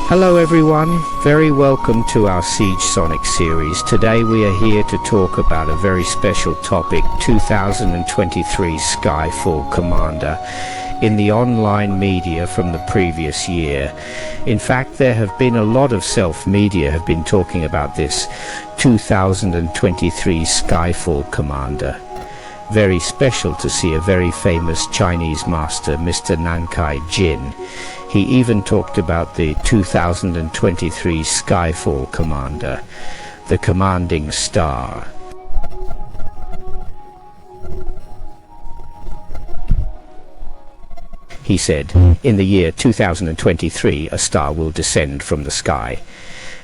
Hello everyone, very welcome to our Siege Sonic series. Today we are here to talk about a very special topic, 2023 Skyfall Commander, in the online media from the previous year. In fact, there have been a lot of self-media have been talking about this 2023 Skyfall Commander. Very special to see a very famous Chinese master, Mr. Nan Huaijin. He even talked about the 2023 Skyfall Commander, the commanding star. He said, in the year 2023 a star will descend from the sky,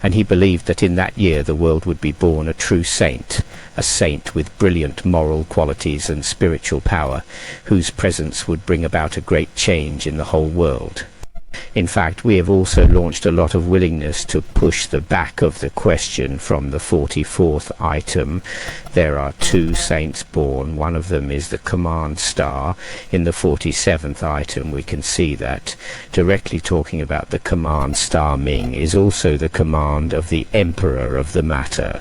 and he believed that in that year the world would be born a true saint, a saint with brilliant moral qualities and spiritual power, whose presence would bring about a great change in the whole world. In fact, we have also launched a lot of willingness to push the back of the question from the 44th item. There are two saints born. One of them is the command star. In the 47th item we can see that. Directly talking about the command star Ming is also the command of the emperor of the matter.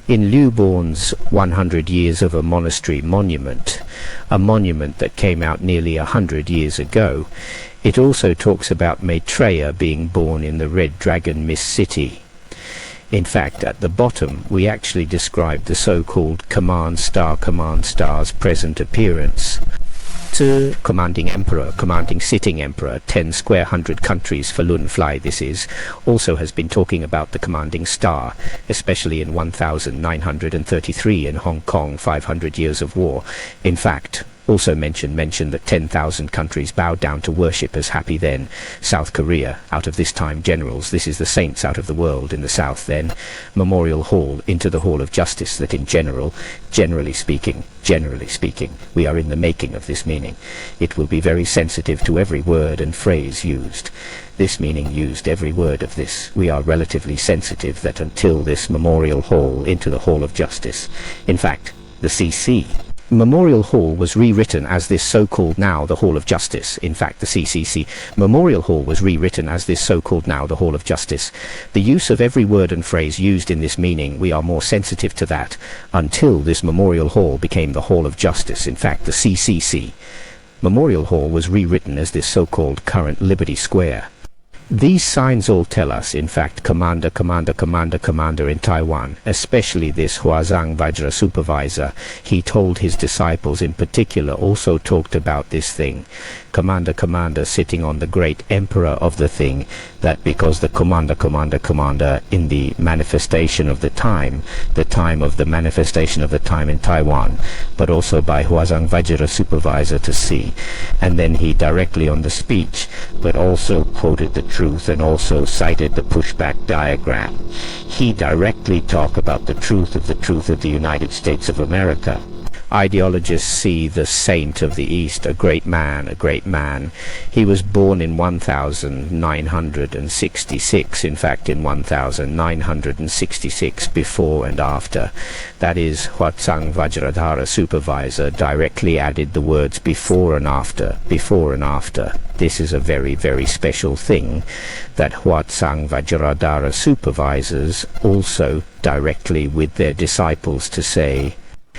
In Liu Born's 100 Years of a Monastery monument, a monument that came out nearly 100 years ago, it also talks about Maitreya being born in the Red Dragon Mist City. In fact, at the bottom we actually described the so-called command star's present appearance. Commanding emperor, commanding sitting emperor, 10 square hundred countries for Lun Fly this is, also has been talking about the commanding star, especially in 1933 in Hong Kong, 500 years of war. In fact, also mentioned that 10,000 countries bowed down to worship as happy then. South Korea, out of this time generals, this is the saints out of the world in the south then. Memorial Hall, into the Hall of Justice, that in generally speaking, we are in the making of this meaning. It will be very sensitive to every word and phrase used. This meaning used every word of this. We are relatively sensitive that until this Memorial Hall into the Hall of Justice. In fact, the CC Memorial Hall was rewritten as this so-called now the Hall of Justice. In fact, the CCC Memorial Hall was rewritten as this so-called now the Hall of Justice. The use of every word and phrase used in this meaning, we are more sensitive to that until this Memorial Hall became the Hall of Justice. In fact, the CCC Memorial Hall was rewritten as this so-called current Liberty Square. These signs all tell us, in fact, commander in Taiwan, especially this Huazhang Vajra supervisor, he told his disciples in particular, also talked about this thing. Commander sitting on the great emperor of the thing, that because the commander in the manifestation of the time of the manifestation of the time in Taiwan, but also by Huazhang Vajra supervisor to see. And then he directly on the speech, but also quoted the truth and also cited the pushback diagram. He directly talked about the truth of the United States of America. Ideologists see the saint of the East, a great man. He was born in 1966, in fact in 1966, before and after. That is, Huazhang Vajradhara supervisor directly added the words before and after. This is a very, very special thing, that Huazhang Vajradhara supervisors also directly with their disciples to say,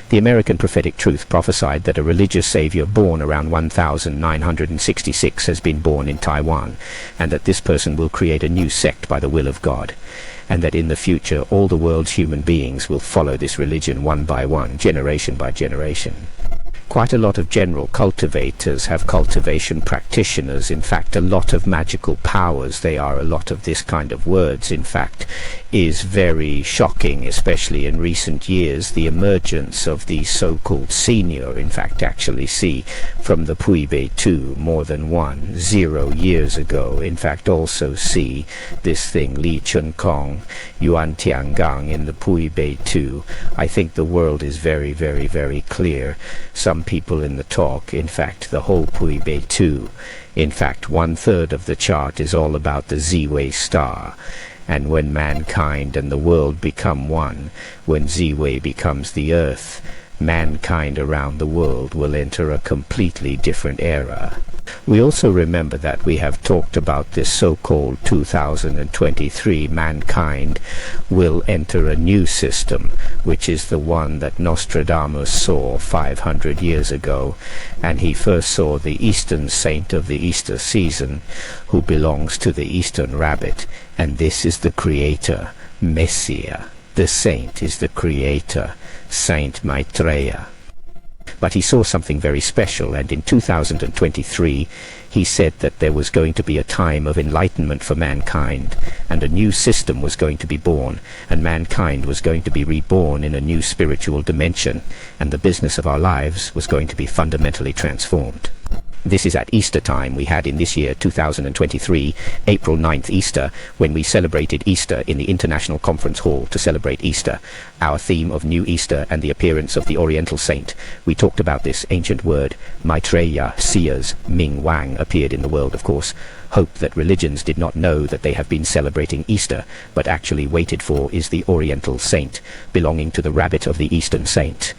the American prophetic truth prophesied that a religious savior born around 1966 has been born in Taiwan, and that this person will create a new sect by the will of God, and that in the future all the world's human beings will follow this religion one by one, generation by generation. Quite a lot of general cultivators have cultivation practitioners. In fact, a lot of magical powers. They are a lot of this kind of words. In fact, is very shocking, especially in recent years. The emergence of the so-called senior, in fact, actually see from the Puibei 2 more than 0 years ago. In fact, also see this thing Li Chun Kong, Yuan Tiangang in the Puibei 2. I think the world is very, very, very clear. Some people in the talk, in fact, the whole Puibei 2, in fact, 1/3 of the chart is all about the Zi Wei star. And when mankind and the world become one, when Zi Wei becomes the earth, mankind around the world will enter a completely different era. We also remember that we have talked about this so-called 2023 mankind will enter a new system, which is the one that Nostradamus saw 500 years ago, and he first saw the Eastern saint of the Easter season, who belongs to the Eastern rabbit, and this is the creator, Messiah. The saint is the creator, Saint Maitreya. But he saw something very special, and in 2023 he said that there was going to be a time of enlightenment for mankind, and a new system was going to be born, and mankind was going to be reborn in a new spiritual dimension, and the business of our lives was going to be fundamentally transformed. This is at Easter time. We had in this year, 2023, April 9th Easter, when we celebrated Easter in the International Conference Hall to celebrate Easter, our theme of New Easter and the appearance of the Oriental Saint. We talked about this ancient word, Maitreya, seers, Ming Wang, appeared in the world, of course. Hope that religions did not know that they have been celebrating Easter, but actually waited for is the Oriental Saint, belonging to the rabbit of the Eastern Saint.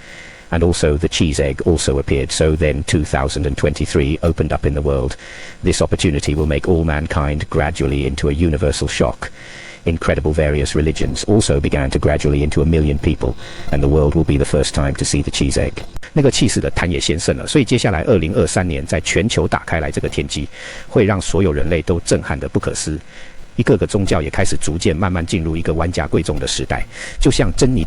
And also the cheese egg also appeared. So then 2023 opened up in the world. This opportunity will make all mankind gradually into a universal shock. Incredible various religions also began to gradually into 1 million people, and the world will be the first time to see the cheese egg. 那个气势的坛也先胜了，所以接下来2023年在全球打开来这个天机，会让所有人类都震撼得不可思。一个个宗教也开始逐渐慢慢进入一个万家贵重的时代，就像珍妮，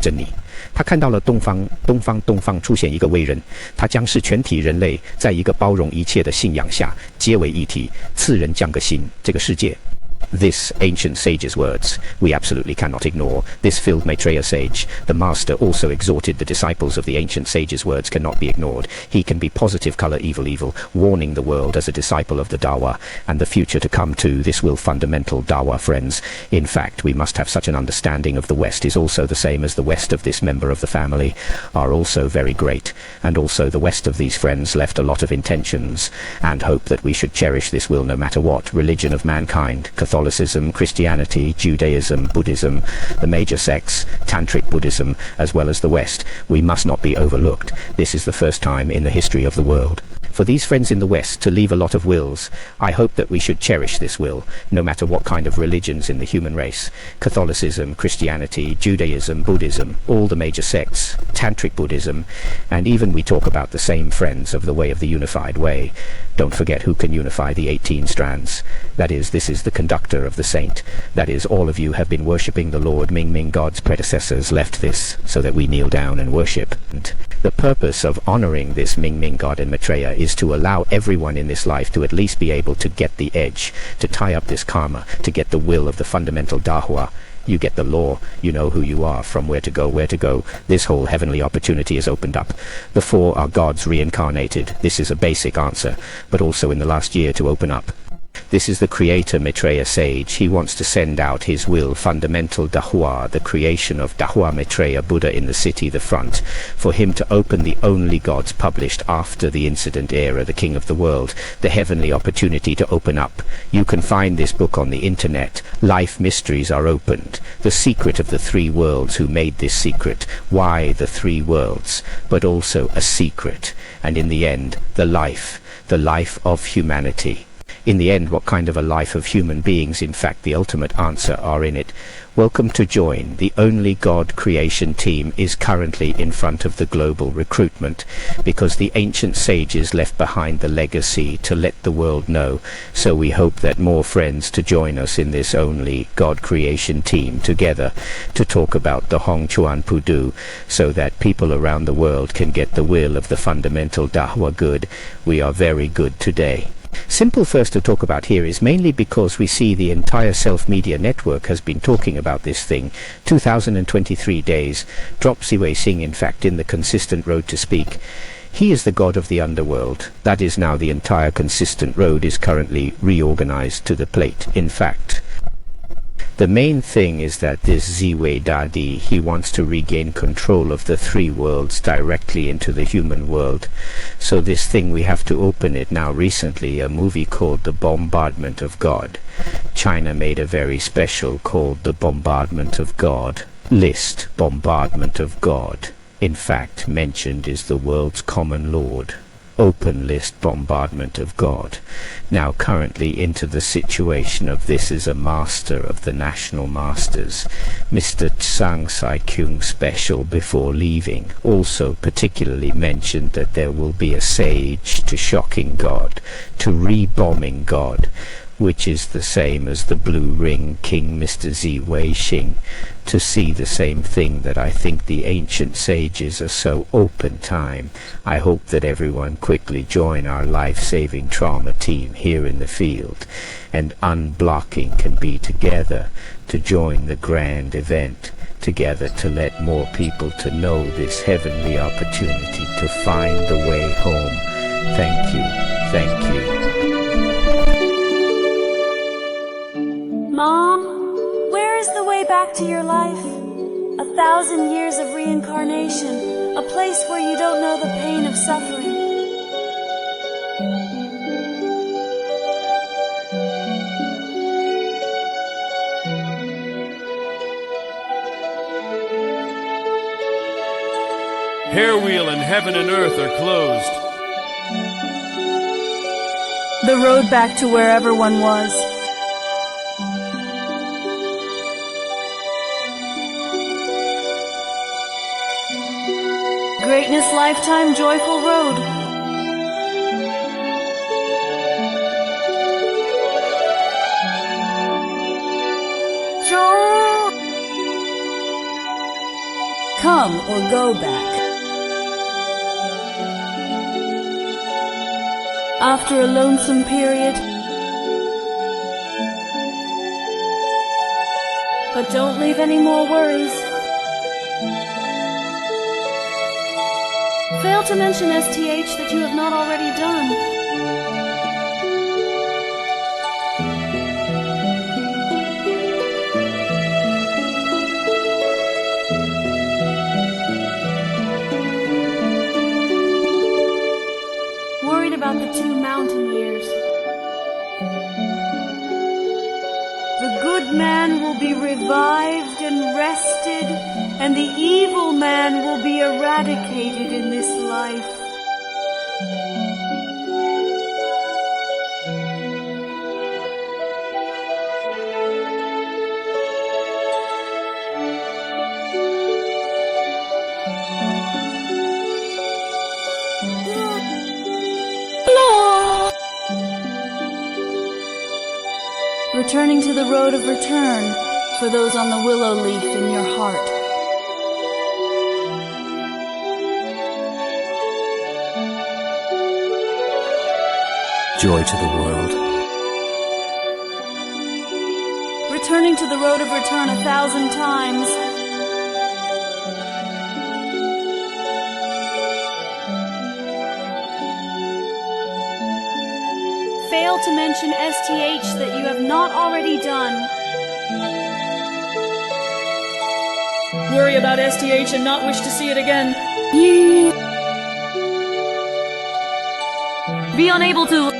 他看到了东方出现一个伟人，他将是全体人类在一个包容一切的信仰下，皆为一体，赐人降个心，这个世界。This ancient sage's words we absolutely cannot ignore. This filled Maitreya sage. The master also exhorted the disciples of the ancient sage's words cannot be ignored. He can be positive color evil, warning the world as a disciple of the Dawa and the future to come too. This will fundamental Dawa friends. In fact, we must have such an understanding of the West is also the same as the West of this member of the family are also very great. And also the West of these friends left a lot of intentions and hope that we should cherish this will no matter what. Religion of mankind, Catholicism, Christianity, Judaism, Buddhism, the major sects, Tantric Buddhism, as well as the West, we must not be overlooked. This is the first time in the history of the world. For these friends in the West to leave a lot of wills, I hope that we should cherish this will, no matter what kind of religions in the human race. Catholicism, Christianity, Judaism, Buddhism, all the major sects, Tantric Buddhism, and even we talk about the same friends of the way of the unified way. Don't forget who can unify the 18 strands. That is, this is the conductor of the saint. That is, all of you have been worshipping the Lord Ming God's predecessors left this so that we kneel down and worship. And the purpose of honoring this Ming God and Maitreya is to allow everyone in this life to at least be able to get the edge, to tie up this karma, to get the will of the fundamental Dahua. You get the law, you know who you are, from where to go. This whole heavenly opportunity is opened up. The four are gods reincarnated. This is a basic answer, but also in the last year to open up. This is the creator Maitreya sage. He wants to send out his will, fundamental Dahua, the creation of Dahua Maitreya Buddha in the city, the front, for him to open the only gods published after the incident era, the king of the world, the heavenly opportunity to open up. You can find this book on the internet. Life mysteries are opened. The secret of the three worlds, who made this secret, why the three worlds, but also a secret, and in the end, the life of humanity. In the end, what kind of a life of human beings, in fact, the ultimate answer are in it. Welcome to join. The only God creation team is currently in front of the global recruitment because the ancient sages left behind the legacy to let the world know. So we hope that more friends to join us in this only God creation team together to talk about the Hong Chuan Pudu so that people around the world can get the will of the fundamental Dahua good. We are very good today. Simple first to talk about here is mainly because we see the entire self-media network has been talking about this thing. 2023 days. Drop Zi Wei Xing, in fact, in the consistent road to speak. He is the god of the underworld. That is now the entire consistent road is currently reorganized to the plate. In fact, the main thing is that this Zi Wei Dadi, he wants to regain control of the three worlds directly into the human world. So this thing, we have to open it now. Recently, a movie called The Bombardment of God. China made a very special called The Bombardment of God. List, Bombardment of God. In fact, mentioned is the world's common lord. Open list, Bombardment of God. Now currently into the situation of this is a master of the national masters, Mr. Tsang Sai-kyung special before leaving, also particularly mentioned that there will be a sage to shocking God, to re-bombing God, which is the same as the Blue Ring King Mr. Ziweixing, to see the same thing that I think the ancient sages are so open time. I hope that everyone quickly join our life-saving trauma team here in the field, and unblocking can be together to join the grand event, together to let more people to know this heavenly opportunity to find the way home. Thank you, thank you. Mom, where is the way back to your life? 1,000 years of reincarnation, a place where you don't know the pain of suffering. Hair wheel and heaven and earth are closed. The road back to wherever one was. Greatness Lifetime Joyful Road. Come or go back. After a lonesome period. But don't leave any more worries. Fail to mention STH that you have not already done. Worried about the 2 mountain years. The good man will be revived and rested, and the evil man will be eradicated in this life. Returning to the road of return for those on the willow leaf in your heart. Joy to the world. Returning to the road of return 1,000 times. Fail to mention STH that you have not already done. Worry about STH and not wish to see it again. Be unable to